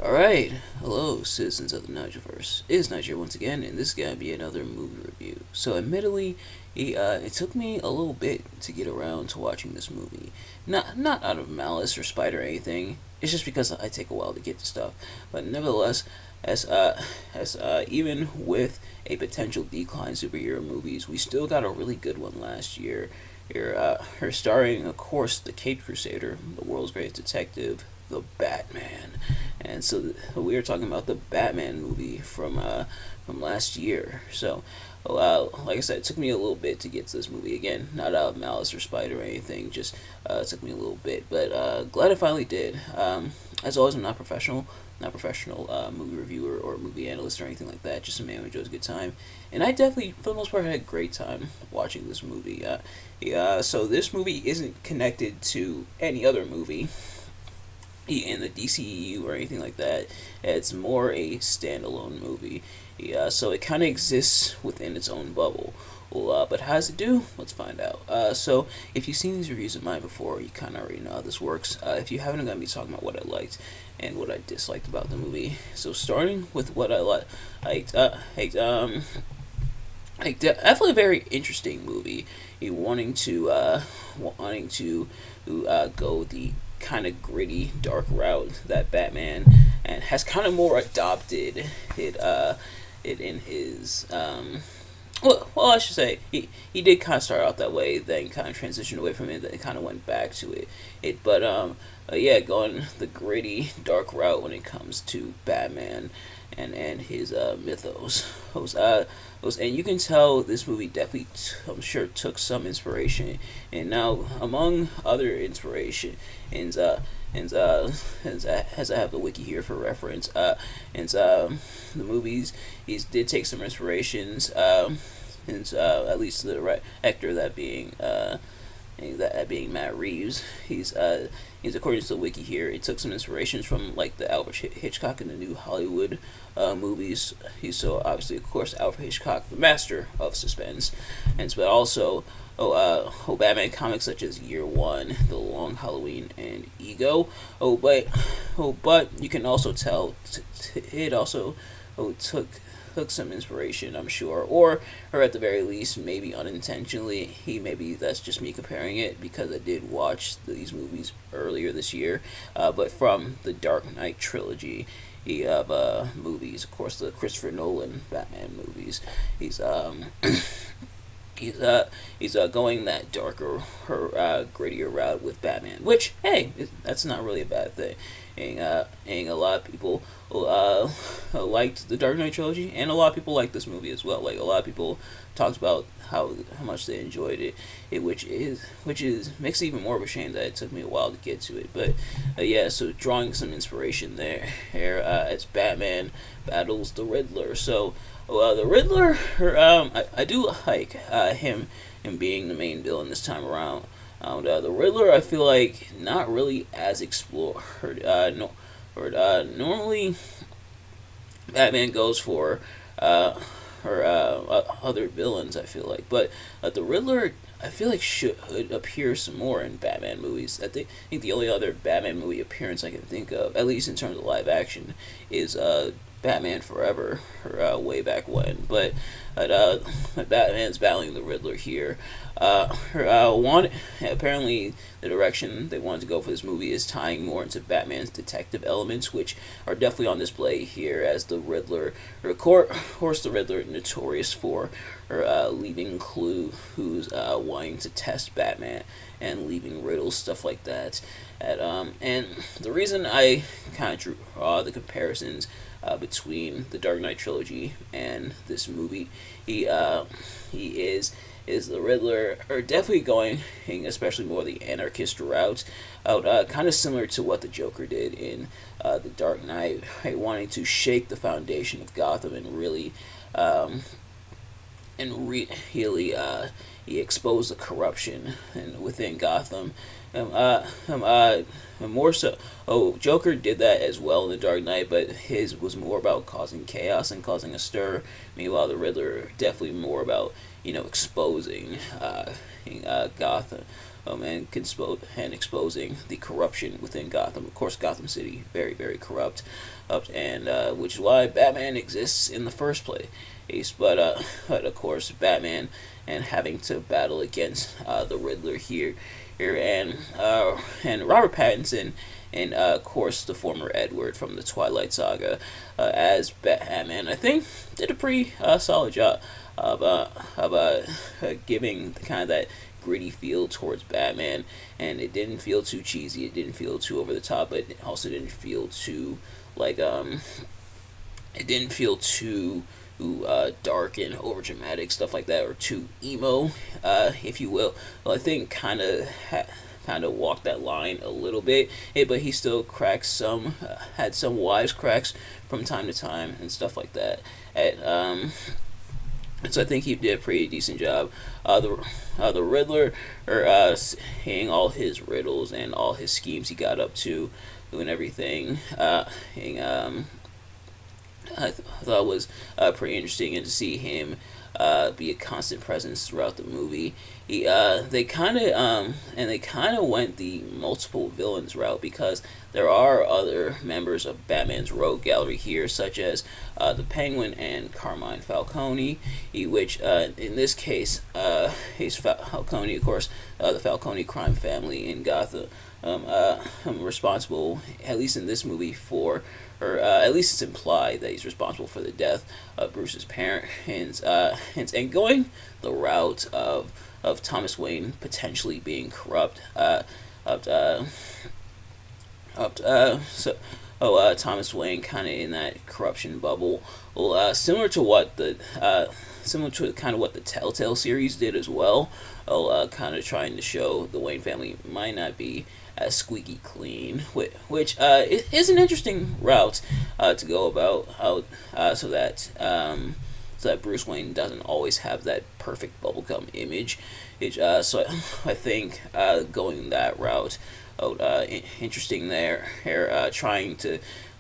Alright, hello citizens of the Nigelverse. It's Nigel once again, and this is going to be another movie review. So admittedly, it took me a little bit to get around to watching this movie. Not out of malice or spite or anything, it's just because I take a while to get to stuff. But nevertheless, even with a potential decline in superhero movies, we still got a really good one last year. Her starring, of course, the Caped Crusader, the world's greatest detective, the Batman. And so we are talking about the Batman movie from last year. So, like I said, it took me a little bit to get to this movie again. Not out of malice or spite or anything. Just it took me a little bit, but glad I finally did. As always, I'm not professional movie reviewer or movie analyst or anything like that. Just a man who enjoys a good time, and I definitely, for the most part, had a great time watching this movie. So this movie isn't connected to any other movie in the DCEU or anything like that. It's more a standalone movie. So it kind of exists within its own bubble. Well, but how does it do? Let's find out. So if you've seen these reviews of mine before, you kind of already know how this works. If you haven't, I'm going to be talking about what I liked and what I disliked about the movie. So starting with what I definitely a very interesting movie. Wanting to go the kind of gritty, dark route that Batman and has kind of more adopted it in his well, I should say he did kind of start out that way, then kind of transitioned away from it, then kind of went back to but yeah, going the gritty, dark route when it comes to Batman and his mythos. And you can tell this movie definitely, I'm sure, took some inspiration. And now, among other inspiration, as I have the wiki here for reference, the movies, he did take some inspirations. At least the actor, that being Matt Reeves. He's according to the wiki here. It took some inspirations from like the Alfred Hitchcock and the New Hollywood movies. He's so obviously, of course, Alfred Hitchcock, the master of suspense, but also Batman comics such as Year One, The Long Halloween, and Ego. But you can also tell it also took some inspiration, I'm sure, or at the very least, maybe unintentionally. Maybe that's just me comparing it because I did watch these movies earlier this year, but from the Dark Knight trilogy of movies, of course, the Christopher Nolan Batman movies. He's going that darker, grittier route with Batman, which, hey, that's not really a bad thing. And a lot of people liked the Dark Knight trilogy, and a lot of people like this movie as well. Like, a lot of people talked about how much they enjoyed it, which makes it even more of a shame that it took me a while to get to it. But yeah, so drawing some inspiration there as Batman battles the Riddler. So the Riddler, I do like him being the main villain this time around. The Riddler, I feel like not really as explored. Normally, Batman goes for other villains, I feel like, but the Riddler, I feel like, should appear some more in Batman movies. I think the only other Batman movie appearance I can think of, at least in terms of live action, is Batman Forever, or way back when. But Batman's battling the Riddler here. Apparently, the direction they wanted to go for this movie is tying more into Batman's detective elements, which are definitely on display here as the Riddler. Of course, the Riddler notorious for leaving clues, wanting to test Batman and leaving riddles, stuff like that. And the reason I kind of draw the comparisons between the Dark Knight trilogy and this movie, he is the Riddler, or definitely going, especially more the anarchist route, kind of similar to what the Joker did in the Dark Knight, right, wanting to shake the foundation of Gotham and really he exposed the corruption within Gotham. More so, Joker did that as well in the Dark Knight, but his was more about causing chaos and causing a stir. Meanwhile, the Riddler definitely more about exposing Gotham. and exposing the corruption within Gotham. Of course, Gotham City very very corrupt, and which is why Batman exists in the first place. But of course, Batman and having to battle against the Riddler here, and Robert Pattinson, and of course the former Edward from the Twilight Saga as Batman, I think did a pretty solid job of giving kind of that gritty feel towards Batman, and it didn't feel too cheesy, it didn't feel too over the top, but it also didn't feel too like it didn't feel too dark and over dramatic stuff like that, or too emo, if you will. Well, I think kind of walked that line a little bit, but he still had some wise cracks from time to time and stuff like that. So I think he did a pretty decent job. The Riddler, or seeing all his riddles and all his schemes he got up to, and everything. I thought it was pretty interesting, and to see him be a constant presence throughout the movie. They kind of went the multiple villains route, because there are other members of Batman's rogue gallery here, such as the Penguin and Carmine Falcone, which in this case is Falcone, of course, the Falcone crime family in Gotham, responsible, at least in this movie, for, or at least it's implied that he's responsible for the death of Bruce's parents, and going the route of Thomas Wayne potentially being corrupt. Thomas Wayne kind of in that corruption bubble, similar to kind of what the Telltale series did as well. Kind of trying to show the Wayne family might not be as squeaky clean, which is an interesting route to go about, so that Bruce Wayne doesn't always have that perfect bubblegum image. So I think going that route, interesting there. Trying to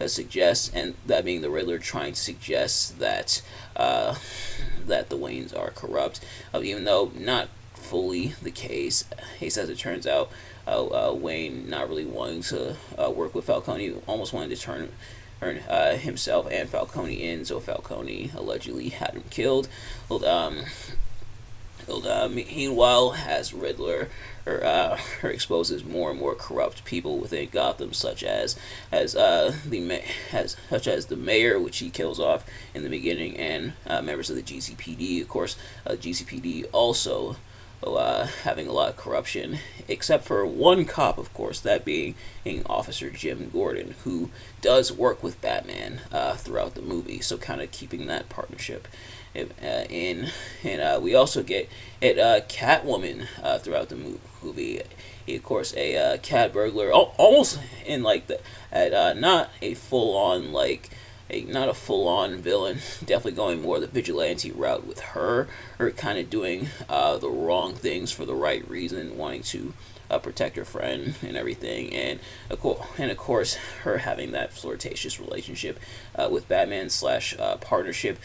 suggest, and that being the Riddler, trying to suggest that that the Waynes are corrupt, even though not fully the case. As it turns out, Wayne not really wanting to work with Falcone, almost wanted to turn himself and Falcone in, so Falcone allegedly had him killed. Meanwhile, as Riddler exposes more and more corrupt people within Gotham, such as the mayor, which he kills off in the beginning, and members of the GCPD. Of course, GCPD also having a lot of corruption, except for one cop, of course, that being Officer Jim Gordon, who does work with Batman throughout the movie, so kind of keeping that partnership in. And we also get Catwoman throughout the movie. Of course, a cat burglar, almost in like not a full on not a full-on villain, definitely going more the vigilante route with her, or kind of doing the wrong things for the right reason, wanting to protect her friend and everything, and of course her having that flirtatious relationship with Batman slash partnership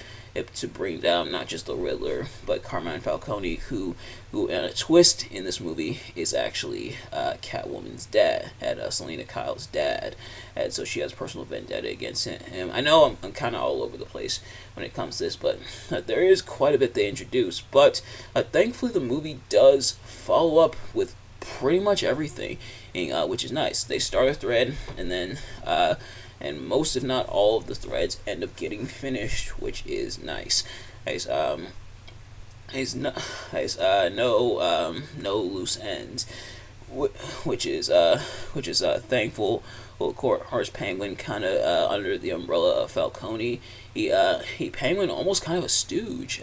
to bring down not just the Riddler but Carmine Falcone, who in a twist in this movie is actually Catwoman's dad, Selena Kyle's dad, and so she has personal vendetta against him. I know I'm kind of all over the place when it comes to this, but there is quite a bit they introduce, but thankfully the movie does follow up with pretty much everything, which is nice. They start a thread, and then and most, if not all, of the threads end up getting finished, which is nice. No loose ends, which is thankful. Well, of course, Penguin kind of under the umbrella of Falcone. He Penguin almost kind of a stooge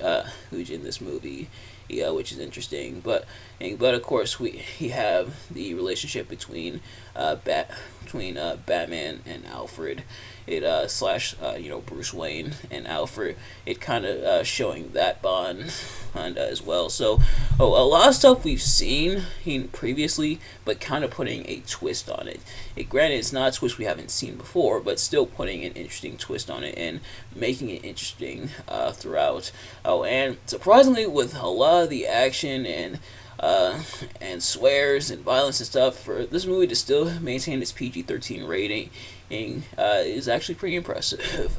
in this movie. Which is interesting, but of course we have the relationship between Batman and Alfred, slash Bruce Wayne and Alfred. It kind of showing that bond as well. So a lot of stuff we've seen previously, but kind of putting a twist on it. Granted, it's not a twist we haven't seen before, but still putting an interesting twist on it and making it interesting throughout. And surprisingly, with a lot of the action and uh, and swears and violence and stuff, for this movie to still maintain its PG-13 rating is actually pretty impressive.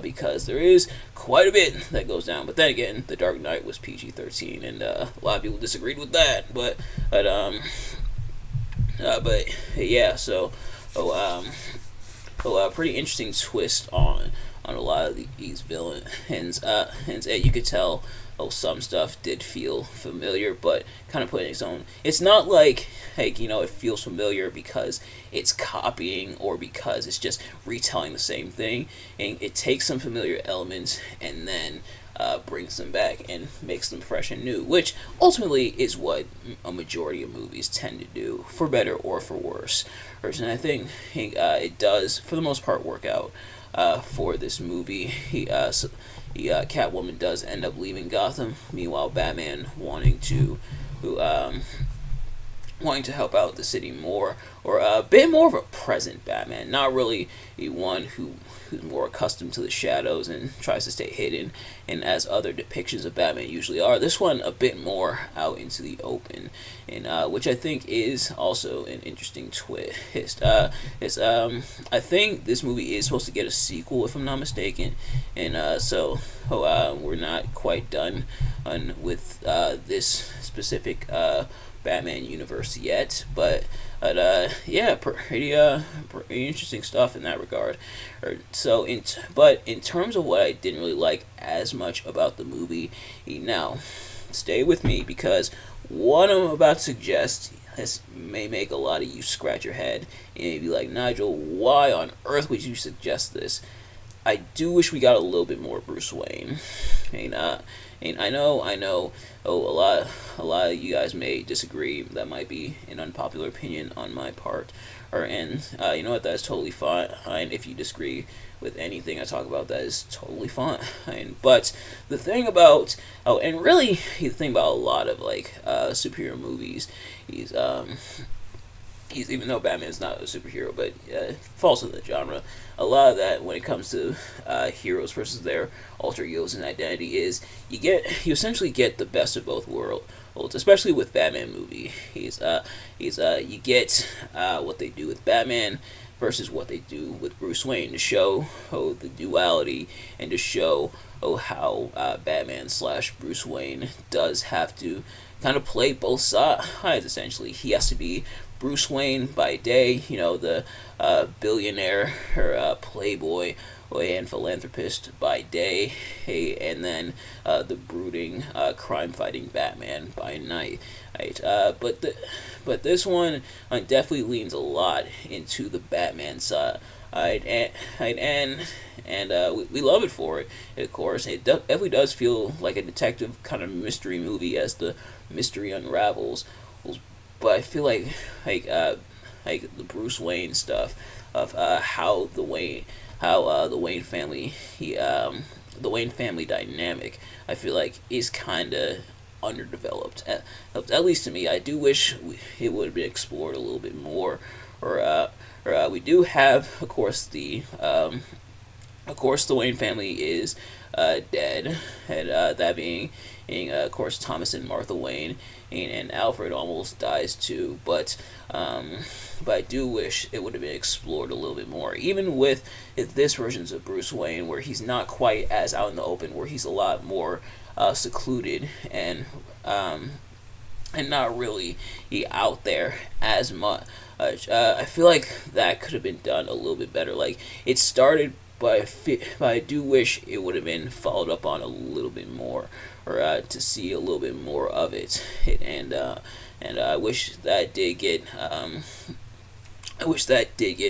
Because there is quite a bit that goes down. But then again, The Dark Knight was PG-13, and a lot of people disagreed with that. But yeah, so oh, pretty interesting twist on a lot of these villains, and you could tell. Oh, some stuff did feel familiar, but kind of putting its own. It's not like it feels familiar because it's copying or because it's just retelling the same thing. And it takes some familiar elements and then brings them back and makes them fresh and new, which ultimately is what a majority of movies tend to do, for better or for worse. And I think it does, for the most part, work out for this movie. Catwoman does end up leaving Gotham. Meanwhile, Batman wanting to help out the city more, or a bit more of a present Batman, not really the one who's more accustomed to the shadows and tries to stay hidden, and as other depictions of Batman usually are. This one a bit more out into the open, and which I think is also an interesting twist. I think this movie is supposed to get a sequel, if I'm not mistaken, and we're not quite done with this specific Batman universe yet, but yeah, pretty interesting stuff in that regard. But in terms of what I didn't really like as much about the movie, now stay with me because what I'm about to suggest this may make a lot of you scratch your head and be like, Nigel, why on earth would you suggest this? I do wish we got a little bit more Bruce Wayne. And I know. Oh, a lot of you guys may disagree. That might be an unpopular opinion on my part. You know what? That's totally fine. If you disagree with anything I talk about, that is totally fine. But the thing about and really the thing about a lot of superhero movies is he's even though Batman's not a superhero, but falls in the genre. A lot of that, when it comes to heroes versus their alter egos and identity, is you essentially get the best of both worlds. Especially with Batman movie, you get what they do with Batman versus what they do with Bruce Wayne to show the duality and to show how Batman / Bruce Wayne does have to kind of play both sides. Essentially, he has to be Bruce Wayne by day, the billionaire or playboy and philanthropist by day, and then the brooding, crime-fighting Batman by night. Right? But this one definitely leans a lot into the Batman side. We love it for it. Of course, it definitely does feel like a detective kind of mystery movie as the mystery unravels. But I feel like the Bruce Wayne stuff of how the Wayne family the Wayne family dynamic, I feel like is kind of underdeveloped. At least to me, I do wish it would have been explored a little bit more. We do have, of course, the Wayne family is dead, and that being, of course, Thomas and Martha Wayne, and Alfred almost dies too. But I do wish it would have been explored a little bit more, even with this versions of Bruce Wayne, where he's not quite as out in the open, where he's a lot more secluded and not really out there as much. I feel like that could have been done a little bit better. Like, it started, but I do wish it would have been followed up on a little bit more, or to see a little bit more of it. And I wish that did get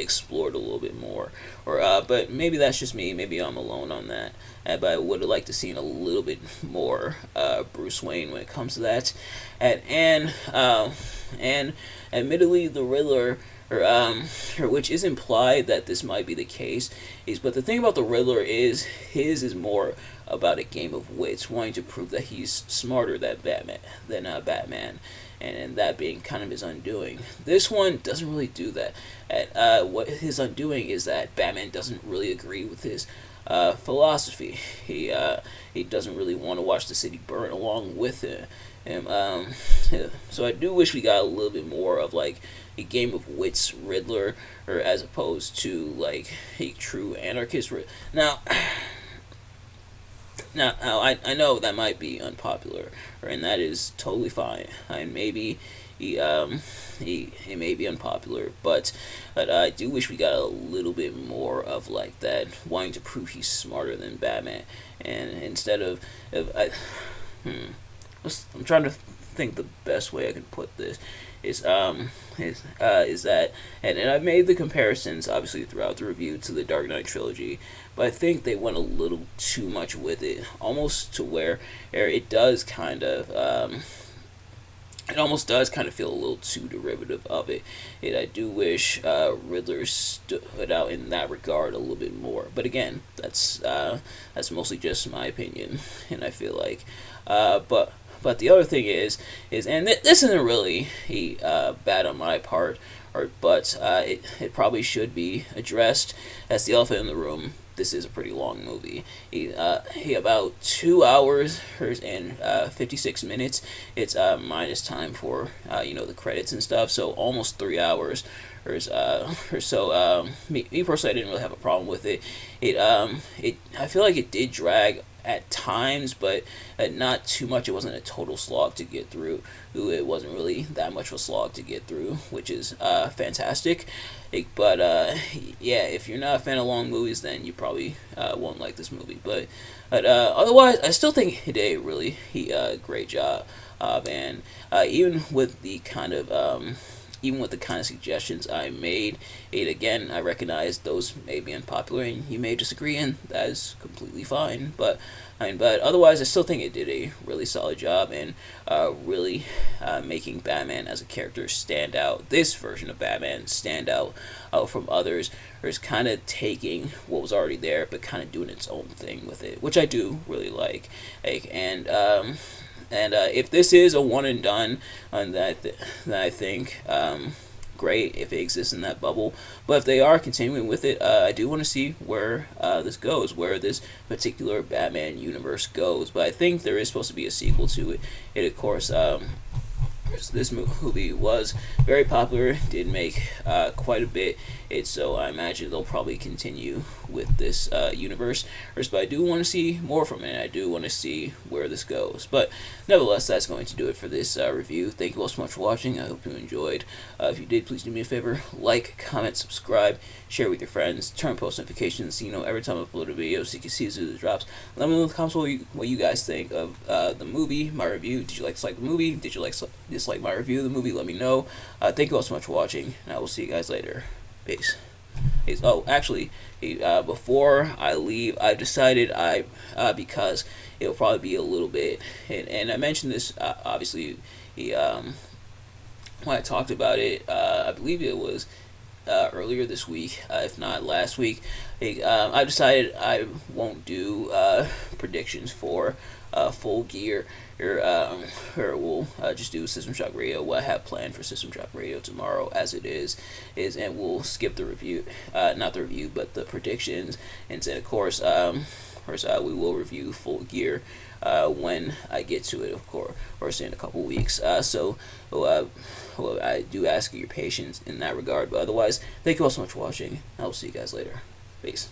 explored a little bit more. But maybe that's just me. Maybe I'm alone on that. But I would have liked to see a little bit more Bruce Wayne when it comes to that. And admittedly, the Riddler, which is implied that this might be the case, but the thing about the Riddler is his is more about a game of wits, wanting to prove that he's smarter than Batman, and that being kind of his undoing. This one doesn't really do that. What his undoing is that Batman doesn't really agree with his philosophy. He doesn't really want to watch the city burn along with him. And yeah. So I do wish we got a little bit more of like a game of wits Riddler, or as opposed to like a true anarchist. Now, I know that might be unpopular, and that is totally fine. And maybe he may be unpopular, but I do wish we got a little bit more of like that, wanting to prove he's smarter than Batman, and instead of hmm, I'm trying to think the best way I can put this is that, and I've made the comparisons obviously throughout the review to the Dark Knight trilogy, but I think they went a little too much with it, almost to where it does kind of it almost does kind of feel a little too derivative of it. I do wish Riddler stood out in that regard a little bit more. But again, that's mostly just my opinion, and I feel like, but the other thing is and this isn't really bad on my part, but it probably should be addressed as the elephant in the room. This is a pretty long movie. He about 2 hours and 56 minutes. It's minus time for the credits and stuff. So almost 3 hours or so. Me personally, I didn't really have a problem with it. I feel like it did drag at times, but not too much. It wasn't a total slog to get through. It wasn't really that much of a slog to get through, which is fantastic. But yeah, if you're not a fan of long movies, then you probably won't like this movie. But otherwise, I still think he did a really great job. And even with the kind of suggestions I made, again, I recognize those may be unpopular and you may disagree, and that is completely fine. But otherwise, I still think it did a really solid job in really making Batman as a character stand out. This version of Batman stand out from others, or is kind of taking what was already there, but kind of doing its own thing with it, which I do really like. And if this is a one and done, that I think great if it exists in that bubble. But if they are continuing with it, I do want to see where this goes, where this particular Batman universe goes. But I think there is supposed to be a sequel to it. Of course, this movie was very popular, did make quite a bit. So I imagine they'll probably continue with this universe. But I do want to see more from it. I do want to see where this goes. But nevertheless, that's going to do it for this review. Thank you all so much for watching. I hope you enjoyed. If you did, please do me a favor: like, comment, subscribe, share with your friends, turn on post notifications so you know every time I upload a video, so you can see as soon as it drops. Let me know in the comments what you guys think of the movie, my review. Did you dislike the movie? Did you dislike my review of the movie? Let me know. Thank you all so much for watching, and I will see you guys later. Peace. Oh, actually, before I leave, I decided because it'll probably be a little bit, and I mentioned this obviously when I talked about it. I believe it was earlier this week, if not last week. I decided I won't do predictions for Full Gear, or we'll just do System Shock Radio. What I have planned for System Shock Radio tomorrow, as it is, and we'll skip the review, not the review, but the predictions, and then of course, we will review Full Gear when I get to it, of course, in a couple weeks. So I do ask your patience in that regard. But otherwise, thank you all so much for watching. I will see you guys later. Peace.